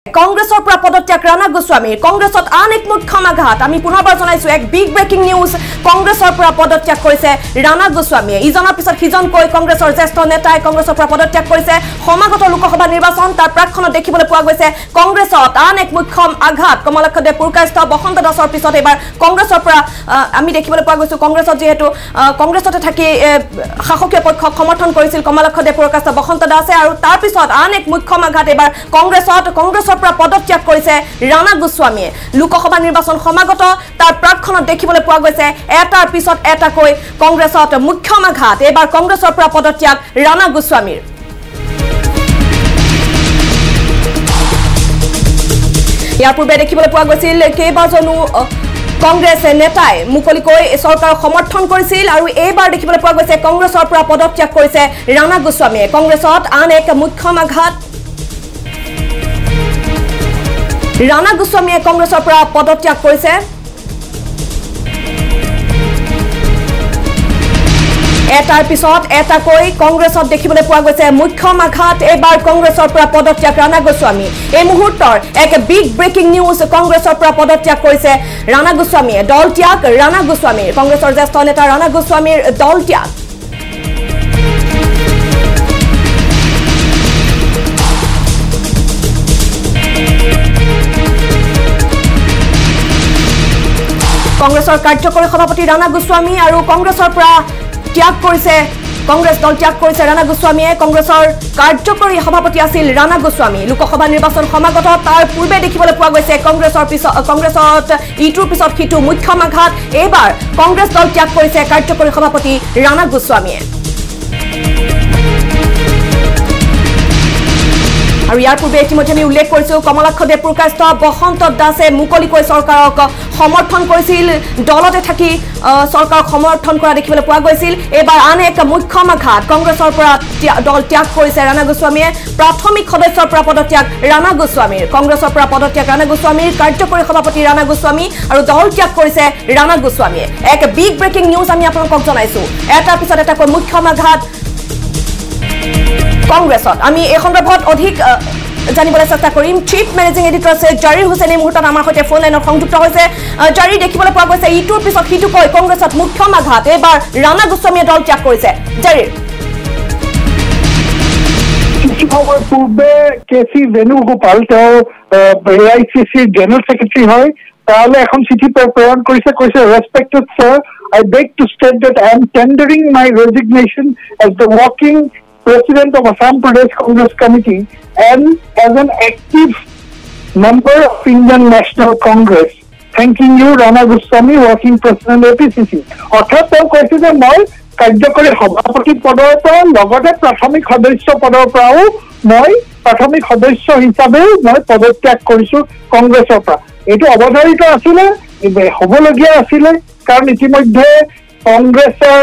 কংগ্ৰেছৰ পৰা পদত্যাগ ৰাণা গোস্বামী কংগ্ৰেছত আন এক মুখ্য আঘাত আমি পুনৰবাৰ জনাইছো এক বিগ ব্ৰেকিং নিউজ কংগ্ৰেছৰ পৰা পদত্যাগ কৰিছে ৰাণা গোস্বামী ইজনৰ পিছত সিজনকৈ কংগ্ৰেছৰ জ্যেষ্ঠ নেতাই কংগ্ৰেছৰ পৰা পদত্যাগ কৰিছে সমাগত লোকসভা নিৰ্বাচন তাৰ প্ৰাক্ষণত দেখিবলৈ পোৱা গৈছে কংগ্ৰেছত আন এক মুখ্য আঘাত কমলাক্ষদেৱ পুৰকায়স্থ বসন্ত দাসৰ পিছত এবাৰ কংগ্ৰেছৰ পৰা আমি দেখিবলৈ পোৱা গৈছো কংগ্ৰেছত যেহেতু কংগ্ৰেছতে থাকি শাসকীয় পক্ষক সমৰ্থন কৰিছিল কমলাক্ষদেৱ পুৰকায়স্থ বসন্ত দাসে আৰু তাৰ পিছত আন এক মুখ্য আঘাত এবাৰ কংগ্ৰেছৰ পৰা পদত্যাগ কৰিছে ৰাণা গোস্বামীয়ে লোকসভা নিৰ্বাচন সমাগত তাৰ প্ৰাক্ষণত দেখিবলৈ পোৱা গৈছে এটাৰ পিছত এটাকৈ কংগ্ৰেছত মুখ্য আঘাত এবাৰ কংগ্ৰেছৰ পৰা পদত্যাগ ৰাণা গোস্বামীৰ ইয়াৰ পূৰ্বে দেখিবলৈ পোৱা গৈছিল কেইবাজনো কংগ্ৰেছ নেতাই মুকলিকৈ চৰকাৰক সমৰ্থন কৰিছিল আৰু এইবাৰ দেখিবলৈ পোৱা গৈছে কংগ্ৰেছৰ পৰা পদত্যাগ কৰিছে ৰাণা গোস্বামীয়ে কংগ্ৰেছত আন এক মুখ্য আঘাত ৰাণা গোস্বামীয়ে কংগ্ৰেছৰ পৰা পদত্যাগ কৰিছে এটাৰ পিছত এটাকৈ কংগ্ৰেছত দেখিবলৈ পোৱা গৈছে মুখ্য আঘাত এবাৰ কংগ্ৰেছৰ পৰা পদত্যাগ ৰাণা গোস্বামী এই মুহূৰ্তৰ এক বিগ ব্ৰেকিং নিউজ কংগ্ৰেছৰ পৰা পদত্যাগ কৰিছে ৰাণা গোস্বামীয়ে দল ত্যাগ ৰাণা গোস্বামীৰ কংগ্ৰেছৰ জ্যেষ্ঠ নেতা ৰাণা গোস্বামীৰ দল ত্যাগ কংগ্ৰেছৰ কাৰ্যকৰী সভাপতি ৰাণা গোস্বামী আৰু কংগ্ৰেছৰ পৰা ত্যাগ কৰিছে কংগ্ৰেছ দল ত্যাগ কৰিছে ৰাণা গোস্বামীয়ে কংগ্ৰেছৰ কাৰ্যকৰী সভাপতি আছিল ৰাণা গোস্বামী লোকসভা নিৰ্বাচন সমাগত তাৰ পূৰ্বে দেখিবলৈ পোৱা গৈছে কংগ্ৰেছত ইটোৰ পিছত সিটো মুখ্য আঘাত এইবাৰ কংগ্ৰেছ দল ত্যাগ কৰিছে কাৰ্যকৰী সভাপতি ৰাণা গোস্বামীয়ে আৰু ইয়াৰ পূৰ্বে ইতিমধ্যে আমি উল্লেখ কৰিছো কমলাক্ষদেৱ পুৰকায়স্থ বসন্ত দাসে মুকলিকৈ চৰকাৰক সমৰ্থন কৰিছিল দলতে থাকি চৰকাৰক সমৰ্থন কৰা দেখিবলৈ পোৱা গৈছিল এবাৰ আন এক মুখ্য আঘাত কংগ্ৰেছৰ পৰা দল ত্যাগ কৰিছে ৰাণা গোস্বামীয়ে প্ৰাথমিক সদস্যৰ পৰা পদত্যাগ ৰাণা গোস্বামীৰ কংগ্ৰেছৰ পৰা পদত্যাগ ৰাণা গোস্বামীৰ কাৰ্যকৰী সভাপতি ৰাণা গোস্বামী আৰু দল ত্যাগ কৰিছে ৰাণা গোস্বামীয়ে এক বিগ ব্ৰেকিং নিউজ আমি আপোনালোকক জনাইছো এটাৰ পিছত এটাকৈ মুখ্য আঘাত কংগ্ৰেছত আমি এই সন্দৰ্ভত অধিক জানিবলৈ চেষ্টা কৰিম চিফ মেনেজিং এডিটৰ আছে জাৰিৰ হুছেইন এই মুহূৰ্তত আমাৰ সৈতে ফোন লাইনত সংযুক্ত হৈছে জাৰি দেখিবলৈ পোৱা গৈছে ইটোৰ পিছত সিটোকৈ কংগ্ৰেছত মুখ্য আঘাত এবাৰ ৰাণা গোস্বামীয়ে দল ত্যাগ কৰিছে জাৰিৰ পূৰ্বে কেচি বেণুগোপাল তেওঁ AICCৰ জেনেৰেল ছেক্ৰেটাৰী হয় তাহলে এখন চিঠি প্ৰেৰণ কৰিছে ৰেসপেক্টেড sir I beg to state that I am tendering my resignation as the working President of Assam Pradesh Congress Committee and as an active member of Indian National Congress. Thanking you, Rana Goswami, working President APCC. অৰ্থাৎ তেওঁ কৈছে যে মই কাৰ্যকৰী সভাপতি পদৰ পৰা লগতে প্ৰাথমিক সদস্য পদৰ পৰাও মই প্ৰাথমিক সদস্য হিচাপে মই পদত্যাগ কৰিছো কংগ্ৰেছৰ পৰা এইটো অৱধাৰিত আছিলে হ'বলগীয়া আছিলে কাৰণ ইতিমধ্যে কংগ্ৰেছৰ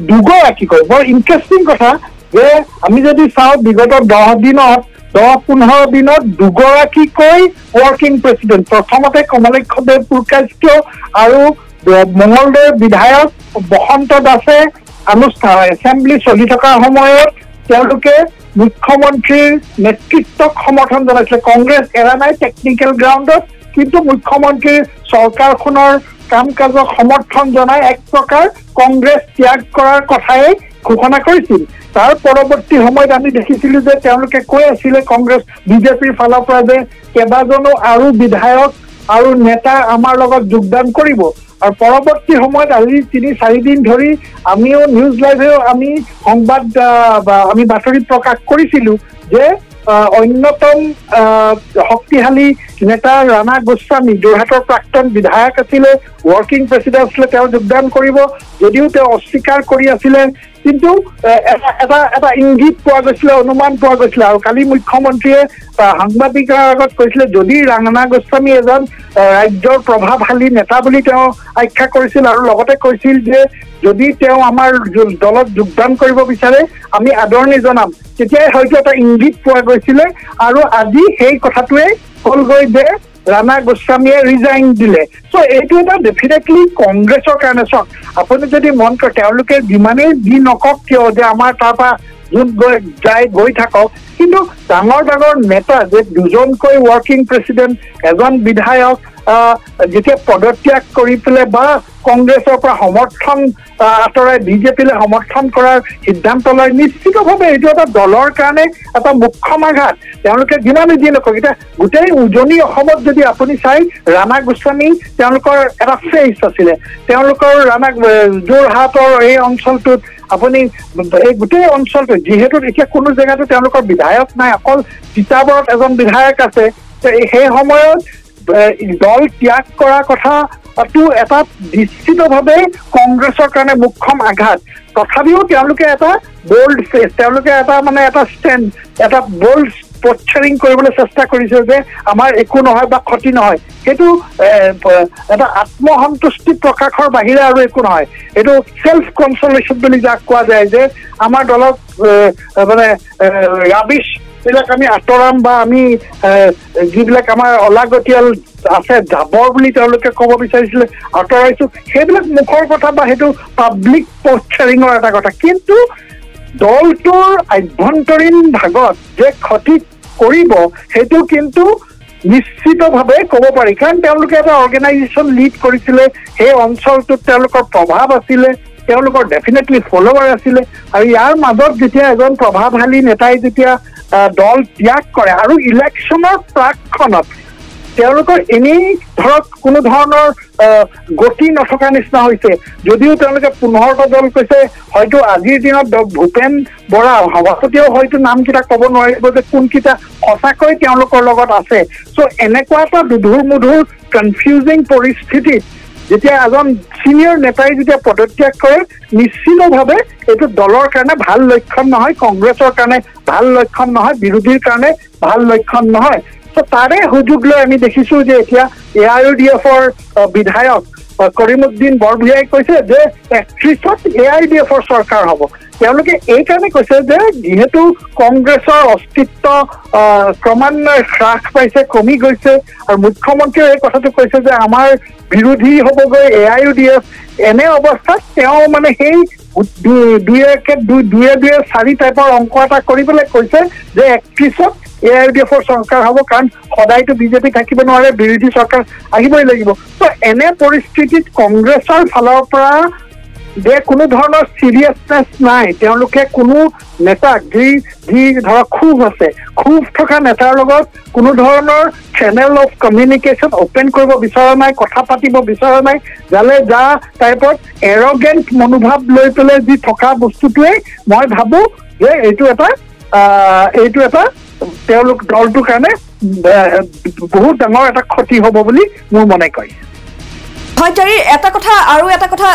দুগৰাকীকৈ বৰ ইণ্টাৰেষ্টিং কথা যে আমি যদি চাওঁ বিগত 10-15 দিনত দুগৰাকীকৈ ৱৰ্কিং প্ৰেচিডেণ্ট প্ৰথমতে কমলাক্ষদেৱ পুৰকায়স্থ আৰু মঙলদৈৰ বিধায়ক বসন্ত দাসে এছেম্বলি চলি থকাৰ সময়ত তেওঁলোকে মুখ্যমন্ত্ৰীৰ নেতৃত্বক সমৰ্থন জনাইছিলে কংগ্ৰেছ এৰা নাই টেকনিকেল গ্ৰাউণ্ডত কিন্তু মুখ্যমন্ত্ৰীৰ চৰকাৰখনৰ কাম কাজক সমৰ্থন জনাই এক প্ৰকাৰ কংগ্ৰেছ ত্যাগ কৰাৰ কথাই ঘোষণা কৰিছিল তাৰ পৰৱৰ্তী সময়ত আমি দেখিছিলো যে তেওঁলোকে কৈ আছিলে কংগ্ৰেছ বিজেপিৰ ফালৰ পৰা যে কেইবাজনো আৰু বিধায়ক আৰু নেতা আমাৰ লগত যোগদান কৰিব আৰু পৰৱৰ্তী সময়ত আজি 3-4 দিন ধৰি আমিও নিউজ লাইভেও আমি সংবাদ আমি বাতৰি প্ৰকাশ কৰিছিলো যে অন্যতম শক্তিশালী নেতা ৰাণা গোস্বামী যোৰহাটৰ প্ৰাক্তন বিধায়ক আছিলে ৱৰ্কিং প্ৰেচিডেণ্ট আছিলে তেওঁ যোগদান কৰিব যদিও তেওঁ অস্বীকাৰ কৰি আছিলে কিন্তু এটা ইংগিত পোৱা গৈছিলে অনুমান পোৱা গৈছিলে আৰু কালি মুখ্যমন্ত্ৰীয়ে সাংবাদিকৰ আগত কৈছিলে যদি ৰাণা গোস্বামী এজন ৰাজ্যৰ প্ৰভাৱশালী নেতা বুলি তেওঁ আখ্যা কৰিছিল আৰু লগতে কৈছিল যে যদি তেওঁ আমাৰ দলত যোগদান কৰিব বিচাৰে আমি আদৰণি জনাম তেতিয়াই হয়তো এটা ইংগিত পোৱা গৈছিলে আৰু আজি সেই কথাটোৱে হ'লগৈ যে Rana Goswami resigned dile. So it is definitely Congress or Kanasok. Upon the month, Taluke, Dimane, Dinokok, the Amar Tapa, যোন গৈ থাকক কিন্তু ডাঙৰ ডাঙৰ নেতা যে দুজনকৈ ৱৰ্কিং প্ৰেচিডেণ্ট এজন বিধায়ক যেতিয়া পদত্যাগ কৰি পেলাই বা কংগ্ৰেছৰ পৰা সমৰ্থন আঁতৰাই বিজেপিলৈ সমৰ্থন কৰাৰ সিদ্ধান্ত লয় নিশ্চিতভাৱে এইটো এটা দলৰ কাৰণে এটা মুখ্যম আঘাত তেওঁলোকে যিমানে যি নকওক এতিয়া গোটেই উজনি অসমত যদি আপুনি চাই ৰাণা গোস্বামী তেওঁলোকৰ এটা ফেচ আছিলে তেওঁলোকৰ ৰাণা যোৰহাটৰ এই অঞ্চলটোত আপুনি এই গোটেই অঞ্চলটো যিহেতু এতিয়া কোনো জেগাতো তেওঁলোকৰ বিধায়ক নাই অকল তিতাবৰত এজন বিধায়ক আছে সেই সময়ত দল ত্যাগ কৰা কথাটো এটা নিশ্চিতভাৱে কংগ্ৰেছৰ কাৰণে মুখ্যম আঘাত তথাপিও তেওঁলোকে এটা বোল্ড ফেচ তেওঁলোকে এটা মানে এটা ষ্টেণ্ড এটা বোল্ড পোশ্চাৰিং কৰিবলৈ চেষ্টা কৰিছে যে আমাৰ একো নহয় বা ক্ষতি নহয় সেইটো এটা আত্মসন্তুষ্টি প্ৰকাশৰ বাহিৰে আৰু একো নহয় এইটো চেল্ফ কনচলেশ্যন বুলি যাক কোৱা যায় যে আমাৰ দলত মানে ৰাবিছ বিলাক আমি আঁতৰাম বা আমি যিবিলাক আমাৰ অলাগতিয়াল আছে জাবৰ বুলি তেওঁলোকে ক'ব বিচাৰিছিলে আঁতৰাইছো সেইবিলাক মুখৰ কথা বা সেইটো পাব্লিক পোশ্চাৰিঙৰ এটা কথা কিন্তু দলটোৰ আভ্যন্তৰীণ ভাগত যে ক্ষতি কৰিব সেইটো কিন্তু নিশ্চিতভাৱে ক'ব পাৰি কাৰণ তেওঁলোকে এটা অৰ্গেনাইজেশ্যন লিড কৰিছিলে সেই অঞ্চলটোত তেওঁলোকৰ প্ৰভাৱ আছিলে তেওঁলোকৰ ডেফিনেটলি ফলোৱাৰ আছিলে আৰু ইয়াৰ মাজত যেতিয়া এজন প্ৰভাৱশালী নেতাই যেতিয়া দল ত্যাগ কৰে আৰু ইলেকশ্যনৰ প্ৰাকখনত তেওঁলোকৰ এনেই ধৰক কোনো ধৰণৰ গতি নথকা নিচিনা হৈছে যদিও তেওঁলোকে 15টা দল কৈছে হয়তো আজিৰ দিনত ভূপেন বৰা সভাপতিও হয়তো নামকেইটা ক'ব নোৱাৰিব যে কোনকেইটা সঁচাকৈ তেওঁলোকৰ লগত আছে চ' এনেকুৱা এটা দুধুৰ মুধুৰ কনফিউজিং পৰিস্থিতিত যেতিয়া এজন চিনিয়ৰ নেতাই যেতিয়া পদত্যাগ কৰে নিশ্চিতভাৱে এইটো দলৰ কাৰণে ভাল লক্ষণ নহয় কংগ্ৰেছৰ কাৰণে ভাল লক্ষণ নহয় বিৰোধীৰ কাৰণে ভাল লক্ষণ নহয় তাৰে সুযোগ লৈ আমি দেখিছো যে এতিয়া AIUDFৰ বিধায়ক কৰিমুদ্দিন বৰভূঞাই কৈছে যে 31ত AIUDFৰ চৰকাৰ হ'ব তেওঁলোকে এই কাৰণে কৈছে যে যিহেতু কংগ্ৰেছৰ অস্তিত্ব ক্ৰমান্বয়ে হ্ৰাস পাইছে কমি গৈছে আৰু মুখ্যমন্ত্ৰীয়ে এই কথাটো কৈছে যে আমাৰ বিৰোধী হ'বগৈ AIUDF এনে অৱস্থাত তেওঁ মানে সেই দুয়ে 4 টাইপৰ অংক এটা কৰি পেলাই কৈছে যে 31ত AIUDFৰ চৰকাৰ হ'ব কাৰণ সদায়তো বিজেপি থাকিব নোৱাৰে বিৰোধী চৰকাৰ আহিবই লাগিব তো এনে পৰিস্থিতিত কংগ্ৰেছৰ ফালৰ পৰা যে কোনো ধৰণৰ চিৰিয়াছনেছ নাই তেওঁলোকে কোনো নেতাক যি ধৰক ক্ষোভ আছে ক্ষোভ থকা নেতাৰ লগত কোনো ধৰণৰ চেনেল অফ কমিউনিকেশ্যন অপেন কৰিব বিচৰা নাই কথা পাতিব বিচৰা নাই যালে যা টাইপত এৰগেণ্ট মনোভাৱ লৈ পেলাই যি থকা বস্তুটোৱে মই ভাবোঁ যে এইটো এটা তেওঁলোক দলটোৰ কাৰণে বহুত ডাঙৰ এটা ক্ষতি হ'ব বুলি মোৰ মনে কয় হয় তাৰি এটা কথা আৰু এটা কথা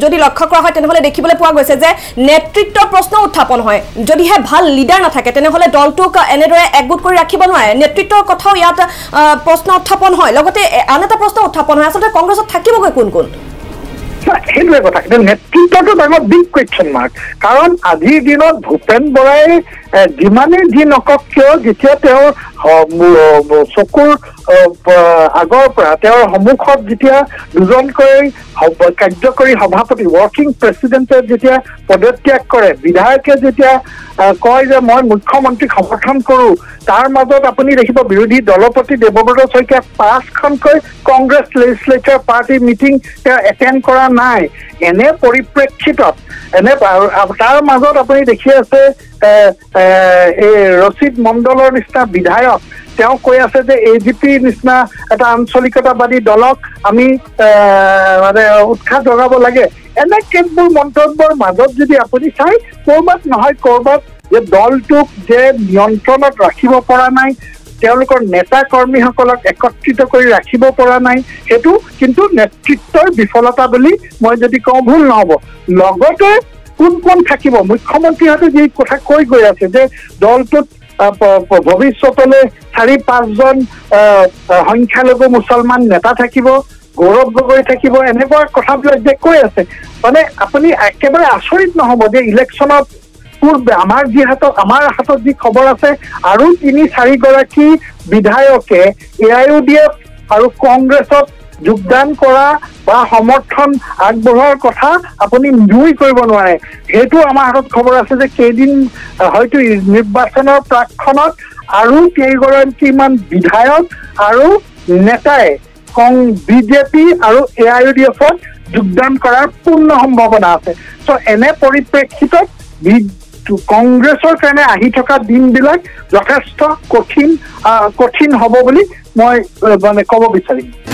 যদি লক্ষ্য কৰা হয় তেনেহলে দেখিবলৈ পোৱা গৈছে যে নেতৃত্বৰ প্ৰশ্ন উত্থাপন হয় যদিহে ভাল লিডাৰ নাথাকে তেনেহলে দলটোক এনেদৰে একগোট কৰি ৰাখিব নোৱাৰে নেতৃত্বৰ কথাও ইয়াত প্ৰশ্ন উত্থাপন হয় লগতে আন এটা প্ৰশ্ন উত্থাপন হয় আচলতে কংগ্ৰেছত থাকিবগৈ কোন সেইটোৱে কথা কিন্তু নেতৃত্বটো ডাঙৰ বিগ কুৱেশ্যন মাৰ্ক কাৰণ আজিৰ দিনত ভূপেন বৰাই যিমানেই যি নকওক কিয় যেতিয়া তেওঁৰ চকুৰ আগৰ পৰা তেওঁৰ সন্মুখত যেতিয়া দুজনকৈ কাৰ্যকৰী সভাপতি ৱৰ্কিং প্ৰেচিডেণ্টে যেতিয়া পদত্যাগ কৰে বিধায়কে যেতিয়া কয় যে মই মুখ্যমন্ত্ৰীক সমৰ্থন কৰোঁ তাৰ মাজত আপুনি দেখিব বিৰোধী দলপতি দেৱব্ৰত শইকীয়া 5খনকৈ কংগ্ৰেছ লেজিছলেচাৰ পাৰ্টি মিটিং তেওঁ এটেণ্ড কৰা নাই এনে পৰিপ্ৰেক্ষিতত তাৰ মাজত আপুনি দেখি আছে এই ৰচিদ মণ্ডলৰ নিচিনা বিধায়ক তেওঁ কৈ আছে যে AGPৰ নিচিনা এটা আঞ্চলিকতাবাদী দলক আমি মানে উৎসাহ জগাব লাগে এনে কেতবোৰ মন্তব্যৰ মাজত যদি আপুনি চাই ক'ৰবাত নহয় ক'ৰবাত যে দলটোক যে নিয়ন্ত্ৰণত ৰাখিব পৰা নাই তেওঁলোকৰ নেতা কৰ্মীসকলক একত্ৰিত কৰি ৰাখিব পৰা নাই সেইটো কিন্তু নেতৃত্বৰ বিফলতা বুলি মই যদি কওঁ ভুল নহ'ব লগতে কোন থাকিব মুখ্যমন্ত্ৰীহঁতে যি কথা কৈ গৈ আছে যে দলটোত ভৱিষ্যতলৈ 4-5জন সংখ্যালঘু মুছলমান নেতা থাকিব গৌৰৱ গগৈ থাকিব এনেকুৱা কথাবিলাক যে কৈ আছে মানে আপুনি একেবাৰে আচৰিত নহ'ব যে ইলেকশ্যনত পূৰ্বে আমাৰ হাতত যি খবৰ আছে আৰু 3-4 গৰাকী বিধায়কে AIUDF আৰু কংগ্ৰেছত যোগদান কৰা বা সমৰ্থন আগবঢ়োৱাৰ কথা আপুনি নুই কৰিব নোৱাৰে সেইটো আমাৰ হাতত খবৰ আছে যে কেইদিন হয়তো নিৰ্বাচনৰ প্ৰাকখনত আৰু কেইগৰাকীমান বিধায়ক আৰু নেতাই বিজেপি আৰু AIUDFত যোগদান কৰাৰ পূৰ্ণ সম্ভাৱনা আছে চ' এনে পৰিপ্ৰেক্ষিতত কংগ্ৰেছৰ কাৰণে আহি থকা দিনবিলাক যথেষ্ট কঠিন হ'ব বুলি মই মানে ক'ব বিচাৰিম